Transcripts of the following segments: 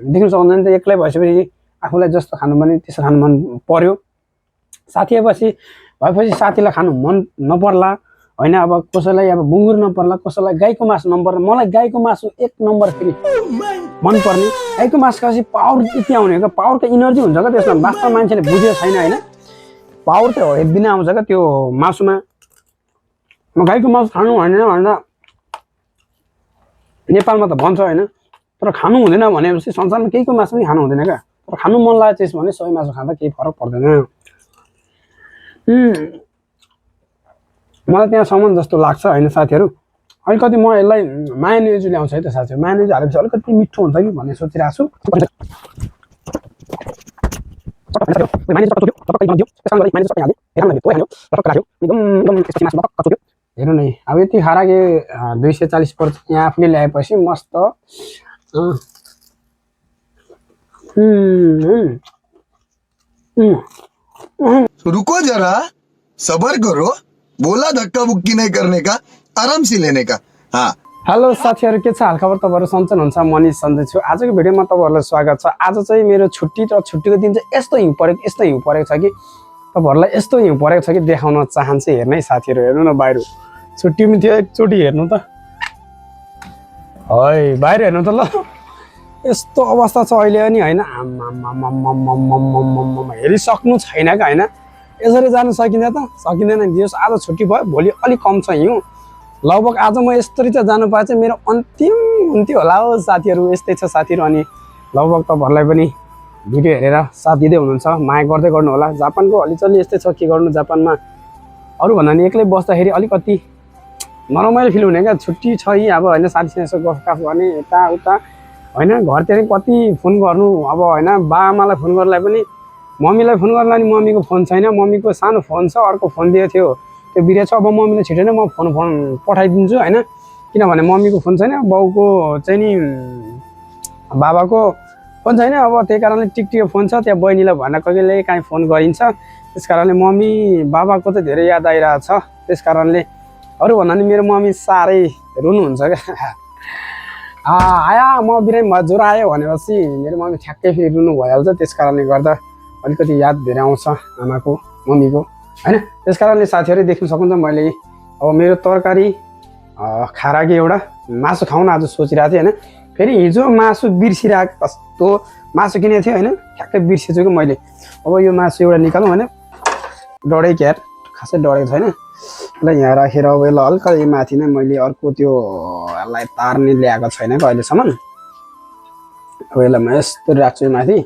देख्न सक्नुहुन्छ नि त एक्लै भएपछि आफूलाई जस्तो खानु भने त्यसो खानु मन पर्यो। साथी भएपछि साथीलाई खानु मन नपर्ला होइन। अब कसैलाई अब बुङ्गुर नपर्ला, कसैलाई गाईको मासु नपर्ला। मलाई गाईको मासु 1 नम्बर फेरि मनपर्ने। गाईको मासु खाएपछि पावर यति आउने क्या, पावरको इनर्जी हुन्छ क्या त्यसमा। वास्तव मान्छेले बुझेको छैन होइन, पावर चाहिँ हेब्बी नै आउँछ क्या त्यो मासुमा। म गाईको मासु खानु भनेर भन्दा नेपालमा त भन्छ होइन, तर खानु हुँदैन भनेपछि संसारमा केहीको मासु पनि खानु हुँदैन क्या। तर खानु मन लागेको चिज भने सोही मासु खाँदा केही फरक पर्दैन। मलाई त्यहाँसम्म जस्तो लाग्छ होइन साथीहरू। अलिकति म यसलाई मायोनिज ल्याउँछु है त साथीहरू। मायोनिज हालेपछि अलिकति मिठो हुन्छ कि भन्ने सोचिरहेको छु। हेर्नु नै अब यति खारा के 240 पर्छ यहाँ आफूले ल्याएपछि मस्त। रुको जरा, सबर करो, बोला धक्का बुक्की नहीं करने का, आराम से लेने का। हाँ हेलो साथीहरू, के छ हालखबर? तपाईँहरू सन्चै हुनुहुन्छ? मनिष सन्चै छु। आजको भिडियोमा तपाईँहरूलाई स्वागत छ। आज चाहिँ मेरो छुट्टी र छुट्टीको दिन चाहिँ यस्तो हिउँ परेको छ कि तपाईँहरूलाई यस्तो हिउँ परेको छ कि देखाउन चाहन्छु। हेर्नै साथीहरू, हेर्नु न बाहिर छुट्टी पनि थियो, एकचोटि हेर्नु त है, बाहिर हेर्नु त ल। यस्तो अवस्था छ अहिले अनि होइन, हेरिसक्नु छैन क्या होइन। यसरी जानु सकिँदैन त, सकिँदैन नि। आज छुट्टी भयो, भोलि अलिक कम छ हिउँ। लगभग आज म यस्तरी चाहिँ जानु पाएँ चाहिँ मेरो अन्तिम होला हो साथीहरू। यस्तै छ साथीहरू। अनि लगभग तपाईँहरूलाई पनि भिडियो हेरेर साथ दिँदै हुनुहुन्छ, माया गर्दै गर्नु होला। जापानको हलिचल्ली यस्तै छ, के गर्नु जापानमा। अरूभन्दा नि एक्लै बस्दाखेरि अलिकति नरमाइलो फिल हुने क्या। छुट्टी छ यी अब होइन, साथीसँग यसो गफगाफ गर्ने यताउता होइन। घरतिर कति फोन गर्नु अब होइन। बाआमालाई फोन गर्नलाई पनि, मम्मीलाई फोन गर्नलाई नि मम्मीको फोन छैन। मम्मीको सानो फोन छ, अर्को फोन दिएको थियो त्यो बिरे छ। अब मम्मीले छिटो नै म फोन पठाइदिन्छु होइन, किनभने मम्मीको फोन छैन, बाउको चाहिँ नि बाबाको फोन छैन। अब त्यही कारणले टिकटिको फोन छ, त्यहाँ बहिनीलाई भन्न कहिले काहीँ फोन गरिन्छ। त्यस कारणले मम्मी बाबाको चाहिँ धेरै याद आइरहेको छ। त्यस कारणले अरू भन्दा नि मेरो मम्मी साह्रै रुनुहुन्छ क्या। आया म बिरामी ज्वरो आयो भनेपछि मेरो मम्मी ठ्याक्कै फेरि रुनु भइहाल्छ। त्यस कारणले गर्दा अलिकति याद धेरै आउँछ आमाको, मम्मीको होइन। त्यस कारणले साथीहरू देख्न सक्नुहुन्छ मैले अब मेरो तरकारी खाराकी एउटा मासु खाउन आज सोचिरहेको थिएँ होइन। फेरि हिजो मासु बिर्सिरहेको, कस्तो मासु किनेको थियो होइन, ठ्याक्कै बिर्सेछु कि मैले। अब यो मासु एउटा निकालौँ भने डढेको क्यार खासै डढेको छैन। ल यहाँ राखेर अब यसलाई हल्का माथि नै मैले अर्को त्यो यसलाई तार्ने ल्याएको छैन कि अहिलेसम्म। अब यसलाई म यस्तो राख्छु माथि,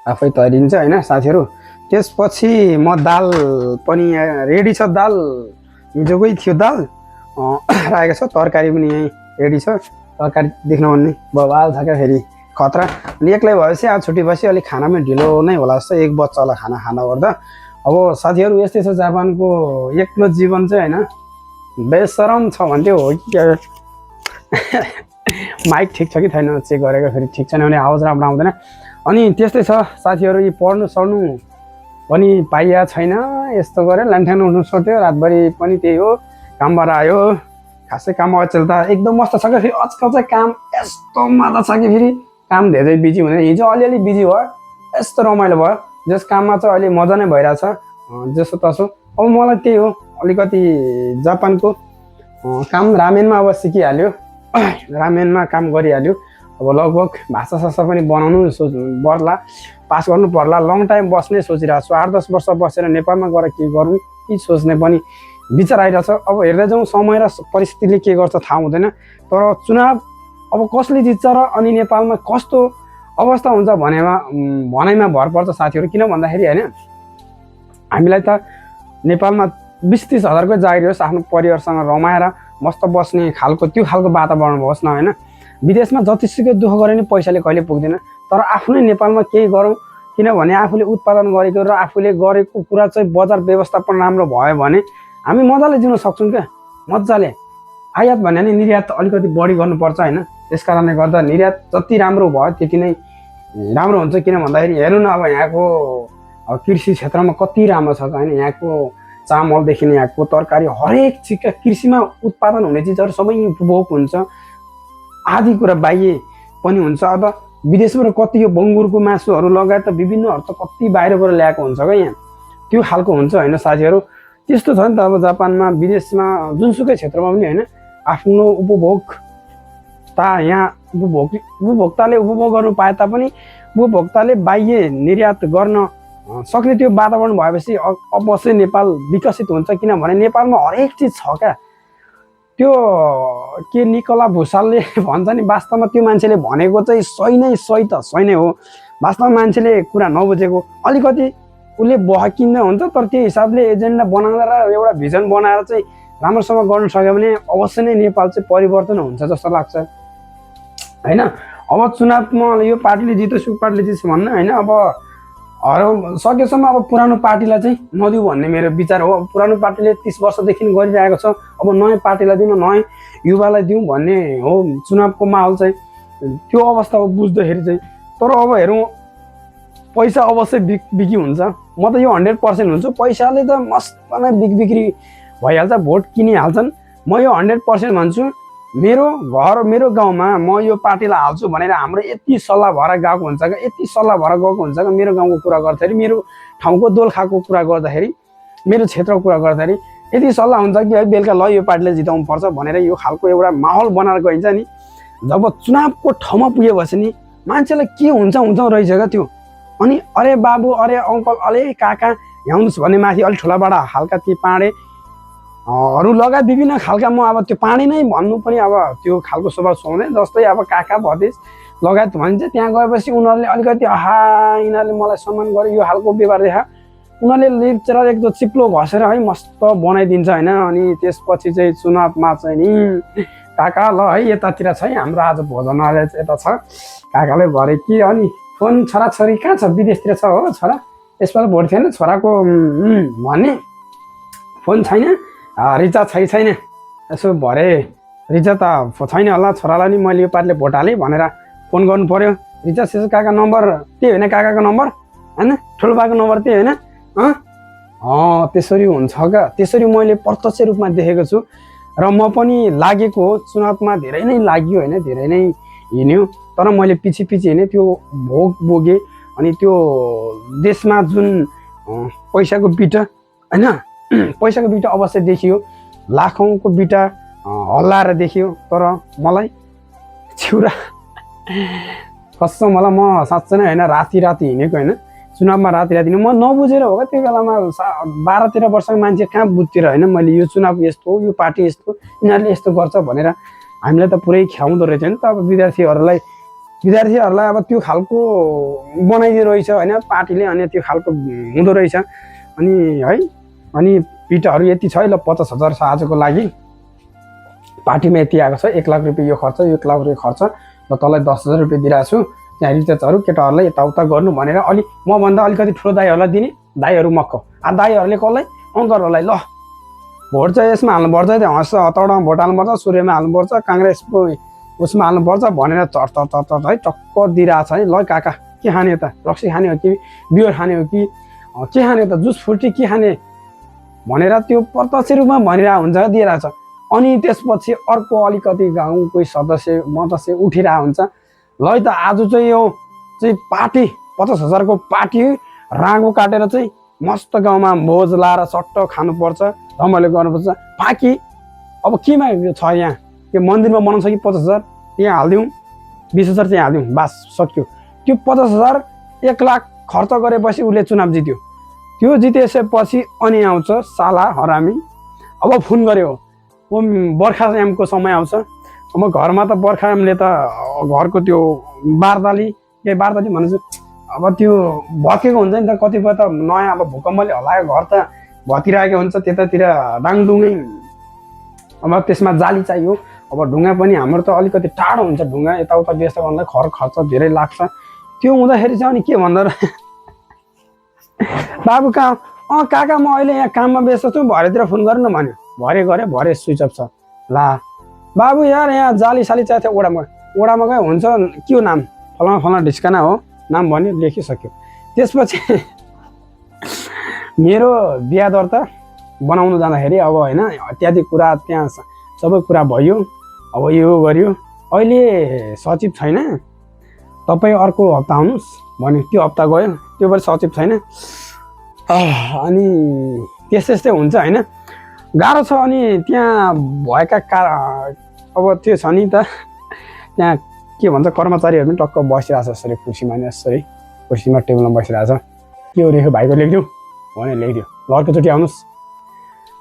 आफै तरिन्छ होइन साथीहरू। त्यसपछि म दाल पनि यहाँ रेडी छ। दाल हिजोकै थियो दाल राखेको छ। तरकारी पनि यहीँ रेडी छ। तरकारी देख्न भन्ने बबाल छ क्या फेरि खतरा। अनि एक्लै भएपछि आज छुट्टी भएपछि अलिक खाना पनि ढिलो नै होला जस्तो, 1 बज्छ होला खाना गर्दा। अब साथीहरू यस्तै छ जापानको एक्लो जीवन चाहिँ होइन, बेसरम छ भन्थ्यो हो कि क्या। माइक ठिक छ कि छैन चेक गरेको, फेरि ठिक छैन भने आवाज राम्रो आउँदैन। अनि त्यस्तै छ साथीहरू। यी पढ्नु पनि पाइया छैन। यस्तो गरेर ल्यान्ठ्यान उठ्नु सक्थ्यो, रातभरि पनि त्यही हो, कामबाट आयो। खासै काम अचेल त एकदम मस्त छ क्या। फेरि आजकल चाहिँ काम यस्तो मात्र छ कि फेरि काम धेरै बिजी हुँदैन। हिजो अलिअलि बिजी भयो, यस्तो रमाइलो भयो। जस काममा चाहिँ अहिले मजा नै भइरहेछ जसो तसो। अब मलाई त्यही हो, अलिकति जापानको काम रामेनमा अब सिकिहाल्यो, रामेनमा काम गरिहाल्यो। अब लगभग भाषासाषा पनि बनाउनु पर्ला, पास गर्नु पर्ला। लङ टाइम बस्ने सोचिरहेको छु। 8-10 वर्ष बसेर नेपालमा गएर के गरौँ कि सोच्ने पनि विचार आइरहेछ। अब हेर्दै जाउँ, समय र परिस्थितिले के गर्छ थाहा हुँदैन। तर चुनाव अब कसले जित्छ र अनि नेपालमा कस्तो अवस्था हुन्छ भनाइमा भर पर्छ साथीहरू। किन भन्दाखेरि होइन, हामीलाई त नेपालमा 20-30 हजारको जागिर होस्, आफ्नो परिवारसँग रमाएर मस्त बस्ने खालको त्यो खालको वातावरण होस् न होइन। विदेशमा जतिसुकै दुःख गरे नि पैसाले कहिले पुग्दैन। तर आफ्नै नेपालमा केही गरौँ, किनभने आफूले उत्पादन गरेको र आफूले गरेको कुरा चाहिँ बजार व्यवस्थापन राम्रो भयो भने हामी मजाले जिउन सक्छौँ क्या, मजाले। आयात भने नि निर्यात अलिकति बढी गर्नुपर्छ होइन। त्यस कारणले गर्दा निर्यात जति राम्रो भयो त्यति नै राम्रो हुन्छ। किन भन्दाखेरि हेर्नु न, अब यहाँको कृषि क्षेत्रमा कति राम्रो छ होइन। यहाँको चामलदेखि यहाँको तरकारी हरेक चिजका कृषिमा उत्पादन हुने चिजहरू सबै उपभोग हुन्छ। आदि कुरा बाह्य पनि हुन्छ। अब विदेशबाट कति यो बङ्गुरको मासुहरू लगायत विभिन्नहरू त कति बाहिरबाट ल्याएको हुन्छ क्या यहाँ, त्यो खालको हुन्छ होइन साथीहरू। त्यस्तो छ नि त अब जापानमा विदेशमा जुनसुकै क्षेत्रमा पनि होइन आफ्नो उपभोक्ता यहाँ उपभोक्ताले उपभोग गर्नु पाए तापनि उपभोक्ताले बाह्य निर्यात गर्न सक्ने त्यो वातावरण भएपछि अवश्य नेपाल विकसित हुन्छ। किनभने नेपालमा हरेक चिज छ क्या। त्यो के निकोला भुसालले भन्छ नि, वास्तवमा त्यो मान्छेले भनेको चाहिँ सही नै हो। वास्तवमा मान्छेले कुरा नबुझेको अलिकति उसले बहकिँदा हुन्छ, तर त्यो हिसाबले एजेन्डा बनाएर र एउटा भिजन बनाएर चाहिँ राम्रोसँग गर्न सक्यो भने अवश्य नै नेपाल चाहिँ परिवर्तन हुन्छ जस्तो लाग्छ होइन। अब चुनावमा यो पार्टीले जित्छ सु पार्टीले जित्छ भन्ने होइन, अब सकेसम्म अब पुरानो पार्टीलाई चाहिँ नदिऊ भन्ने मेरो विचार हो। पुरानो पार्टीले 30 वर्षदेखि गरिरहेको छ, अब नयाँ पार्टीलाई दिउँ, नयाँ युवालाई दिउँ भन्ने हो चुनावको माहौल चाहिँ। त्यो अवस्था हो बुझ्दाखेरि चाहिँ। तर अब हेरौँ, पैसा अवश्य बिक्री हुन्छ। म त यो 100% हुन्छु, पैसाले त मस्त नै बिक्री भइहाल्छ, भोट किनिहाल्छन्। म यो 100% भन्छु। मेरो घर मेरो गाउँमा म यो पार्टीलाई हाल्छु भनेर हाम्रो यति सल्लाह भएर गएको हुन्छ क्या, यति सल्लाह भएर गएको हुन्छ क्या। मेरो गाउँको कुरा गर्दाखेरि, मेरो ठाउँको दोलखाको कुरा गर्दाखेरि, मेरो क्षेत्रको कुरा गर्दाखेरि यति सल्लाह हुन्छ कि है बेलुका ल यो पार्टीले जिताउनु पर्छ भनेर यो खालको एउटा माहौल बनाएर गइन्छ नि। जब चुनावको ठाउँमा पुगेपछि नि मान्छेलाई के हुन्छ रहेछ क्या त्यो। अनि अरे बाबु, अरे अङ्कल, अरे काका ल्याउनुहोस् भन्ने माथि अलिक ठुलाबाट हल्का ती पाँडे हरू लगायत विभिन्न खालका, म अब त्यो पानी नै भन्नु पनि अब त्यो खालको स्वभाव सुहाउँदैन। जस्तै अब काका भतिज लगायत भनिन्छ, त्यहाँ गएपछि उनीहरूले अलिकति यिनीहरूले मलाई सम्मान गर्यो यो खालको व्यवहार देखा। उनीहरूले लिप्चेर एकदम चिप्लो घसेर है मस्त बनाइदिन्छ होइन। अनि त्यसपछि चाहिँ चुनावमा चाहिँ नि काका ल है यतातिर छ है हाम्रो आज भोजनालय यता छ, काकाले भरे कि अनि फोन छोराछोरी कहाँ छ, विदेशतिर छ हो छोरा, यसपालि भोट थिएन छोराको भन्ने, फोन छैन, रिचार्ज छैन, यसो भरे रिचार्ज त छैन होला, छोरालाई नि मैले यो पार्टीले भोट हालेँ भनेर फोन गर्नु पऱ्यो। रिचार्ज यसो काका नम्बर त्यही होइन, काकाको नम्बर होइन, ठुलोबाको नम्बर त्यही होइन। त्यसरी हुन्छ क्या। त्यसरी मैले प्रत्यक्ष रूपमा देखेको छु र म पनि लागेको हो। चुनावमा धेरै नै लाग्यो होइन, धेरै नै हिँड्यो, तर मैले पछि हिँडेँ, त्यो भोग बोगेँ। अनि त्यो देशमा जुन पैसाको बिटा होइन, पैसाको बिटा अवश्य देखियो, लाखौँको बिटा हल्लाएर देखियो। तर मलाई छिउरा कसम, मलाई म साँच्चै नै होइन राति हिँडेको होइन, चुनावमा राति म नबुझेर हो क्या। त्यो बेलामा 12-13 वर्षको मान्छे कहाँ बुझ्थेर होइन मैले यो चुनाव यस्तो हो, यो पार्टी यस्तो, यिनीहरूले यस्तो गर्छ भनेर हामीलाई त पुरै ख्याउँदो रहेछ नि त। अब विद्यार्थीहरूलाई अब त्यो खालको बनाइदियो रहेछ होइन पार्टीले, अनि त्यो खालको हुँदो रहेछ। अनि है अनि पिटाहरू यति छ है, ल 50,000 छ आजको लागि, पार्टीमा यति आएको छ, 1 लाख रुपियाँ यो खर्च, 1 लाख रुपियाँ खर्च, ल तँलाई 10,000 रुपियाँ दिइरहेको छु, त्यहाँ रिचार्जहरू केटाहरूलाई यताउता गर्नु भनेर अलि मभन्दा अलिकति ठुलो दाईहरूलाई दिने, दाईहरू मक्क, दाईहरूले कसलाई अङ्करहरूलाई ल भोट चाहिँ यसमा हाल्नुपर्छ, त्यो हँस हतौडामा भोट हाल्नुपर्छ, सूर्यमा हाल्नुपर्छ, काङ्ग्रेसको उसमा हाल्नुपर्छ भनेर चट है टक्क दिइरहेको छ है। ल काका के खाने त, रक्सी खाने हो कि बियर खाने हो कि के खाने त, जुस फ्रुटी के खाने भनेर त्यो प्रत्यक्ष रूपमा भनिरहेको हुन्छ, दिइरहेको छ। अनि त्यसपछि अर्को अलिकति गाउँको सदस्य उठिरहेको हुन्छ, ल है त आज चाहिँ यो चाहिँ पार्टी 50,000 को पार्टी राँगो काटेर चाहिँ मस्त गाउँमा भोज लाएर सट्ट खानुपर्छ, रमाइलो गर्नुपर्छ। बाँकी अब केमा छ यहाँ, त्यो मन्दिरमा बनाउँछ कि 50,000 यहाँ हालिदिउँ, 20,000 चाहिँ हालिदिउँ, बास सक्यो। त्यो 50,000 1 लाख खर्च गरेपछि उसले चुनाव जित्यो। त्यो जितेपछि अनि आउँछ साला हरामी, अब फोन गर्यो बर्खायामको समय आउँछ। अब घरमा त बर्खायामले त घरको त्यो बारदाली भन्छु, अब त्यो भत्केको हुन्छ नि त, कतिपय त नयाँ अब भूकम्पले हल्लायो घर त भत्किरहेको हुन्छ, त्यतातिर डाङडुङै। अब त्यसमा जाली चाहियो, अब ढुङ्गा पनि हाम्रो त अलिकति टाढो हुन्छ, ढुङ्गा यताउता व्यवस्था गर्नलाई खर्च धेरै लाग्छ। त्यो हुँदाखेरि चाहिँ अनि के भन्दा बाबु कहाँ, काका म अहिले यहाँ काममा व्यस्त छु, भरेतिर फोन गर्नु न भन्यो, भरे स्विच अफ छ। ला बाबु यार यहाँ जाली साली चाहिएको थियो, ओडामा गयो, हुन्छ के हो नाम, फलाना ढिस्काना हो नाम भन्यो, लेखिसक्यो। त्यसपछि मेरो बिहा दर्ता बनाउनु जाँदाखेरि अब होइन इत्यादि कुरा त्यहाँ सबै कुरा भयो। अब यो गर्यो, अहिले सचिव छैन, तपाईँ अर्को हप्ता आउनुहोस् भन्यो। त्यो हप्ता गयो, त्यो पनि सचिव छैन। अनि त्यस्तै हुन्छ होइन, गाह्रो छ। अनि त्यहाँ भएका अब त्यो छ नि त, त्यहाँ के भन्छ कर्मचारीहरू पनि टक्क बसिरहेछ यसरी कुर्सीमा, यसरी कुर्सीमा टेबलमा बसिरहेछ। के हो लेख्यो भाइको लेखिदिउँ भने लेखिदियो, ल अर्कोचोटि आउनुहोस्।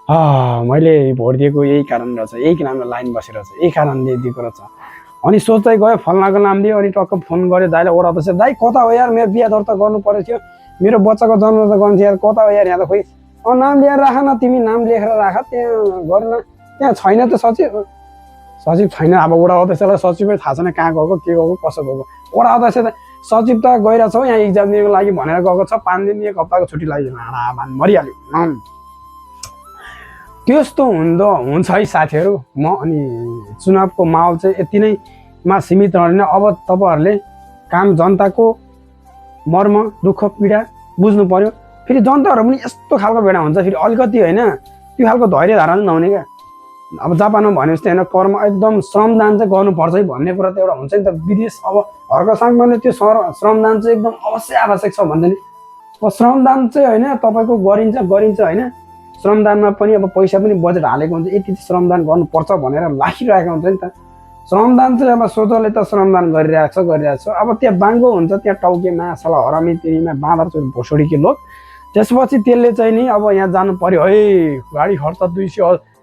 मैले भोट दिएको यही कारण रहेछ, यही नाममा लाइन बसेर छ, यही कारणले दिएको रहेछ। अनि सोच्दै गयो, फल्नाको नाम दियो। अनि टक्क फोन गऱ्यो दाइले, ओडा अध्यक्ष दाइ कता हो यार, मेरो बिहा दर्ता गर्नु परेको थियो, मेरो बच्चाको जन्म त गर्नु थियो यार, कता हो यार यहाँ त, खोइ नाम लिएर राख न, तिमी नाम लेखेर राख, त्यहाँ गरेन, त्यहाँ छैन त सचिव छैन। अब वडा अध्यक्षलाई सचिवै थाहा छैन कहाँ गएको, के गएको, कसो गएको। वडा अध्यक्ष त सचिव त गइरहेछ हौ यहाँ इक्जाम दिनको लागि भनेर गएको छ, 5 दिन 1 हप्ताको छुट्टी लागि मरिहाल्यो। त्यस्तो हुन्छ है साथीहरू। म अनि चुनावको माहौल चाहिँ यति नैमा सीमित रहने। अब तपाईँहरूले काम जनताको मर्म दुःख पीडा बुझ्नु पर्यो। फेरि जनताहरू पनि यस्तो खालको बेडा हुन्छ, फेरि अलिकति होइन त्यो खालको धैर्य धारणा नहुने क्या। अब जापानमा भने जस्तै होइन, कर्म एकदम श्रमदान चाहिँ गर्नुपर्छ है भन्ने कुरा त एउटा हुन्छ नि त। विदेश अब हर्क साङले त्यो श्रमदान चाहिँ एकदम अवश्य आवश्यक छ भन्छ नि। अब श्रमदान चाहिँ होइन तपाईँको गरिन्छ होइन, श्रमदानमा पनि अब पैसा पनि बजेट हालेको हुन्छ, यति श्रमदान गर्नुपर्छ भनेर लाखिरहेको हुन्छ नि त। श्रमदान चाहिँ अब सोझले त श्रमदान गरिरहेको छ। अब त्यहाँ बाङ्गो हुन्छ, त्यहाँ टाउके मासला हरामी तिनीमा बाँदर चाहिँ भोसडीके लोक। त्यसपछि त्यसले चाहिँ नि अब यहाँ जानु पर्यो है, गाडी खर्च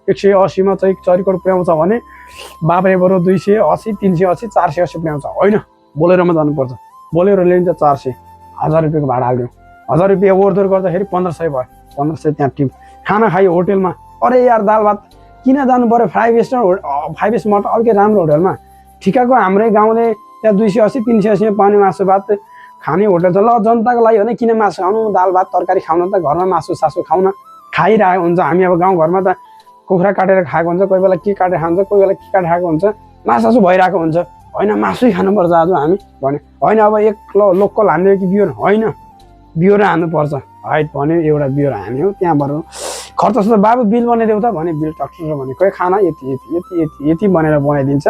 180मा चाहिँ चरिकोट पुर्याउँछ भने बाबरे बरु 280, 380, 480 पुर्याउँछ होइन, बोलेरोमा जानुपर्छ। बोलेरोले नि त 400, 1000 रुपियाँको भाडा हाल्यो। 1000 रुपियाँ ओहोरदोहोर गर्दाखेरि 1500 भयो। 1500 त्यहाँ टिप खाना खायो होटेलमा। अरे यार दाल भात किन जानु पर्यो 5 स्टार अर्कै राम्रो होटलमा, ठिकाको हाम्रै गाउँले त्यहाँ 280, 380 पाउने मासु भात खाने होटल छ। ल जनताको लागि हो भने किन मासु खानु, दाल भात तरकारी खाउन त घरमा मासु सासु खाउन खाइरहेको हुन्छ। हामी अब गाउँघरमा त कुखुरा काटेर खाएको हुन्छ, कोही बेला के काटेर खान्छ, कोही बेला के काटेर खाएको हुन्छ, मासु सासु भइरहेको हुन्छ होइन, मासुै खानुपर्छ आज हामी भने होइन। अब एक लोकल हान्यो कि बिहोर होइन, बिहोर हान्नुपर्छ हाइट भन्यो, एउटा बिहोर हान्यो, त्यहाँबाट खर्च त बाबु बिल बनाइदेऊ त भने बिल टक्टर भने कोही खाना यति भनेर बनाइदिन्छ।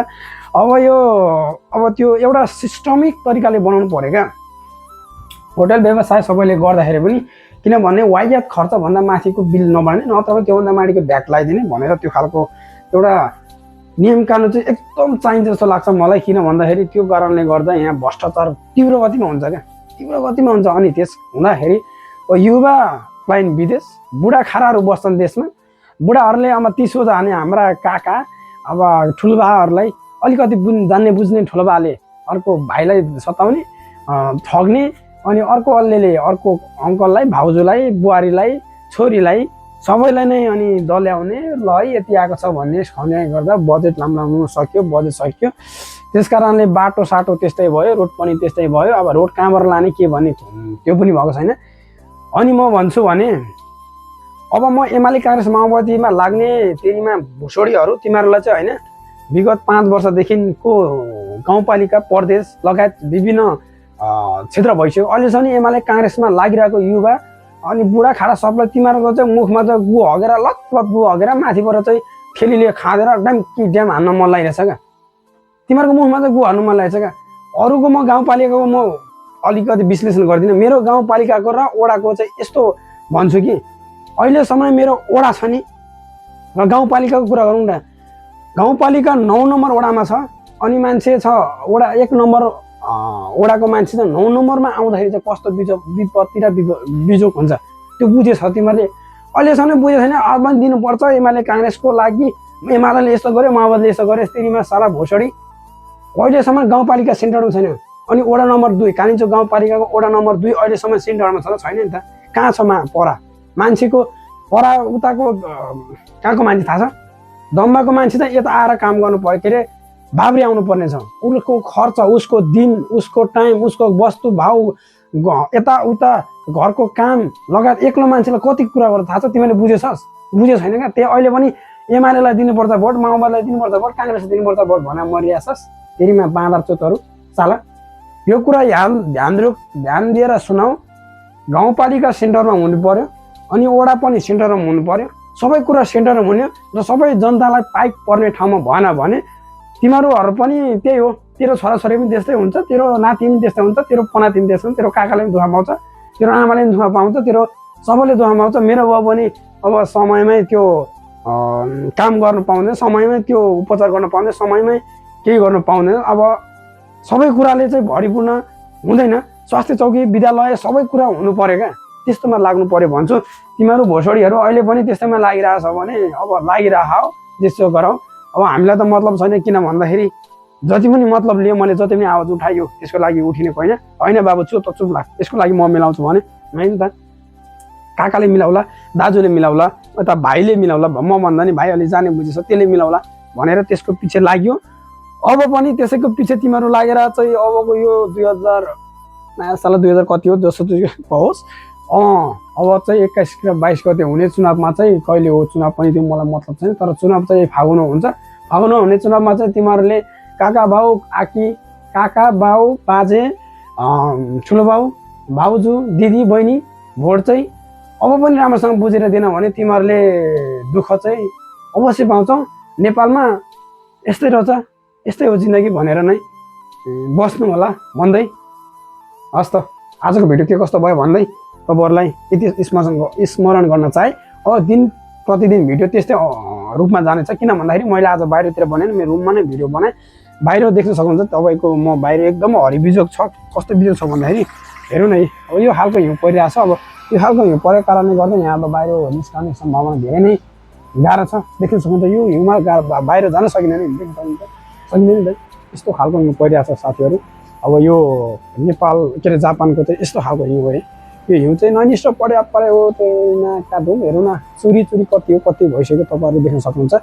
अब त्यो एउटा सिस्टमिक तरिकाले बनाउनु पर्यो क्या होटल व्यवसाय सबैले गर्दाखेरि पनि, किनभने वाइयात खर्चभन्दा माथिको बिल नबनाउने, नत्र त्योभन्दा माथिको भ्याट लगाइदिने भनेर त्यो खालको एउटा नियम कानुन चाहिँ एकदम चाहिन्छ जस्तो लाग्छ मलाई। किन भन्दाखेरि त्यो कारणले गर्दा यहाँ भ्रष्टाचार तीव्र गतिमा हुन्छ क्या, तीव्र गतिमा हुन्छ। अनि त्यस हुँदाखेरि युवा क्लाइन्ट विदेश, बुढाखाराहरू बस्छन् देशमा। बुढाहरूले अब 30 जाने हाम्रा काका, अब ठुलोबाहरूलाई अलिकति जान्ने बुझ्ने ठुलोबाले अर्को भाइलाई सताउने ठग्ने, अनि अर्को अल्लेले अर्को अङ्कललाई, भाउजूलाई, बुहारीलाई, छोरीलाई सबैलाई नै अनि दल्याउने, ल है यति आएको छ भन्ने खुवाउने गर्दा बजेट लाम्लाउनु सक्यो, बजेट सक्यो। त्यस कारणले बाटो साटो त्यस्तै भयो, रोड पनि त्यस्तै भयो। अब रोड कहाँबाट लाने के भन्ने त्यो पनि भएको छैन। अनि म भन्छु भने अब म एमाले काङ्ग्रेस माओवादीमा लाग्ने तिनीमा भुसोडीहरू तिमीहरूलाई चाहिँ होइन, विगत 5 वर्षदेखिको गाउँपालिका प्रदेश लगायत विभिन्न क्षेत्र भइसक्यो। अहिलेसम्म एमाले काङ्ग्रेसमा लागिरहेको युवा अनि बुढाखाडा सबलाई तिमीहरूको चाहिँ मुखमा चाहिँ गु हगेर लतपत गु हगेर माथिबाट चाहिँ ठेलीले खाँदेर ड्याम हान्न मन लागिरहेछ क्या। तिमीहरूको मुखमा चाहिँ गु हान्नु मन लागेछ क्या। अरूको म गाउँपालिकाको म अलिकति विश्लेषण गर्दिनँ, मेरो गाउँपालिकाको र ओडाको चाहिँ यस्तो भन्छु कि अहिलेसम्म मेरो ओडा छ नि, र गाउँपालिकाको कुरा गरौँ न, गाउँपालिका 9 नम्बर ओडामा छ। अनि मान्छे छ ओडा 1 नम्बर ओडाको मान्छे चाहिँ 9 नम्बरमा आउँदाखेरि चाहिँ कस्तो विपत्ति र बिजोग हुन्छ त्यो बुझेछ तिमीहरूले? अहिलेसम्म बुझेको छैन। अब पनि दिनुपर्छ एमाले काङ्ग्रेसको लागि। एमाले यस्तो गर्यो, माओवादीले यस्तो गर्यो, यस्तैमा सारा भोसडी। अहिलेसम्म गाउँपालिका सेन्टरमा छैन। अनि ओडा नम्बर 2 कालिम्पोङ गाउँपालिकाको ओडा नम्बर 2 अहिलेसम्म सेन्टरमा छ, छैन नि त। कहाँ छ परा मान्छेको, परा उताको कहाँको मान्छे थाहा छ? दम्बाको मान्छे चाहिँ यता आएर काम गर्नु पर्यो, के अरे बाब्री आउनु पर्ने छ। उसको खर्च, उसको दिन, उसको टाइम, उसको वस्तु भाउ, यताउता घरको काम लगायत एक्लो मान्छेलाई कति कुरा गर्दा थाहा छ? तिमीले बुझेछस्? बुझेको छैन क्या। त्यही अहिले पनि एमालेलाई दिनुपर्छ भोट, माओवादीलाई दिनुपर्छ भोट, काङ्ग्रेसलाई दिनुपर्छ भोट भनेर मरिरहेछस् तेरिमा बाँदर चोतहरू चाला। यो कुरा ध्यान दिएर सुनाऊ। गाउँपालिका सेन्टरमा हुनु पर्यो, अनि ओडा पनि सेन्टरमा हुनु पर्यो, सबै कुरा सेन्टरमा हुने र सबै जनतालाई पाइक पर्ने ठाउँमा भएन भने तिमीहरू पनि त्यही हो, तेरो छोराछोरी पनि त्यस्तै हुन्छ, तेरो नाति पनि त्यस्तै हुन्छ, तेरो पनाति पनि त्यस्तै हुन्छ, तेरो काकाले पनि दुःख पाउँछ, तेरो आमाले पनि दुःख पाउँछ, तेरो सबैले दुःख पाउँछ। मेरो बाउ पनि अब समयमै त्यो काम गर्नु पाउँदैन, समयमै त्यो उपचार गर्न पाउँदैन, समयमै केही गर्नु पाउँदैन। अब सबै कुराले चाहिँ भरिपूर्ण हुँदैन, स्वास्थ्य चौकी विद्यालय सबै कुरा हुनु पर्यो क्या, त्यस्तोमा लाग्नु पर्यो भन्छु। तिमीहरू भोसडीहरू अहिले पनि त्यस्तैमा लागिरहेछ भने अब लागिरह, त्यस्तो गरौँ। अब हामीलाई त मतलब छैन, किन भन्दाखेरि जति पनि मतलब लियो मैले, जति पनि आवाज उठायो त्यसको लागि उठिने होइन। होइन बाबु चुप त चुप लाग, यसको लागि म मिलाउँछु भने होइन त, काकाले मिलाउला, दाजुले मिलाउला, यता भाइले मिलाउला, म भन्दा नि भाइ अलि जाने बुझेछ त्यसले मिलाउला भनेर त्यसको पछि लाग्यो। अब पनि त्यसैको पछि तिमीहरू लागेर चाहिँ अबको यो 2000 नयाँ साल 2000 कति हो जस्तो होस्, अब चाहिँ 21 र 22 गते हुने चुनावमा चाहिँ कहिले हो चुनाव पनि त्यो मलाई मतलब छैन, तर चुनाव चाहिँ फागुन हुन्छ। फागुन हुने चुनावमा चाहिँ तिमीहरूले काका बाउ आकी, काका बाउ बाजे, ठुलो बाउ भाउजू दिदी बहिनी भोट चाहिँ अब पनि राम्रोसँग बुझेर दिएन भने तिमीहरूले दुःख चाहिँ अवश्य पाउँछौ। नेपालमा यस्तै रहेछ, यस्तै हो जिन्दगी भनेर नै बस्नु होला भन्दै, हस् त आजको भिडियो के कस्तो भयो भन्दै तपाईँहरूलाई यति स्मरण गर्न चाहे। अब दिन प्रतिदिन भिडियो त्यस्तै रूपमा जानेछ, किन भन्दाखेरि मैले आज बाहिरतिर बनाएन, मेरो रुममा नै भिडियो बनाएँ। बाहिर देख्न सक्नुहुन्छ तपाईँको म बाहिर एकदम हरिबिजोग छ, कस्तो बिजोग छ भन्दाखेरि हेर्नु न, अब यो खालको हिउँ परिरहेको छ। अब यो खालको हिउँ परेको कारणले गर्दा यहाँ अब बाहिर निस्कने सम्भावना धेरै नै गाह्रो छ। देख्न सक्नुहुन्छ यो हिउँमा बाहिर जान सकिँदैन, सकिँदैन नि त, यस्तो खालको हिउँ परिरहेको छ साथीहरू। अब यो नेपाल के अरे जापानको चाहिँ यस्तो खालको हिउँ हो। यो हिउँ चाहिँ ननिष्ठ परे हो, त्यो नाका धुम हेर्नु न, चुरी कति हो, कति भइसक्यो तपाईँहरूले देख्न सक्नुहुन्छ।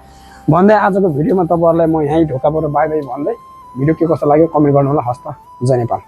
भन्दै आजको भिडियोमा तपाईँहरूलाई म यहीँ ढोका पर बाई बाई भन्दै भिडियो के कस्तो लाग्यो कमेन्ट गर्नु होला। हस्त, जय नेपाल।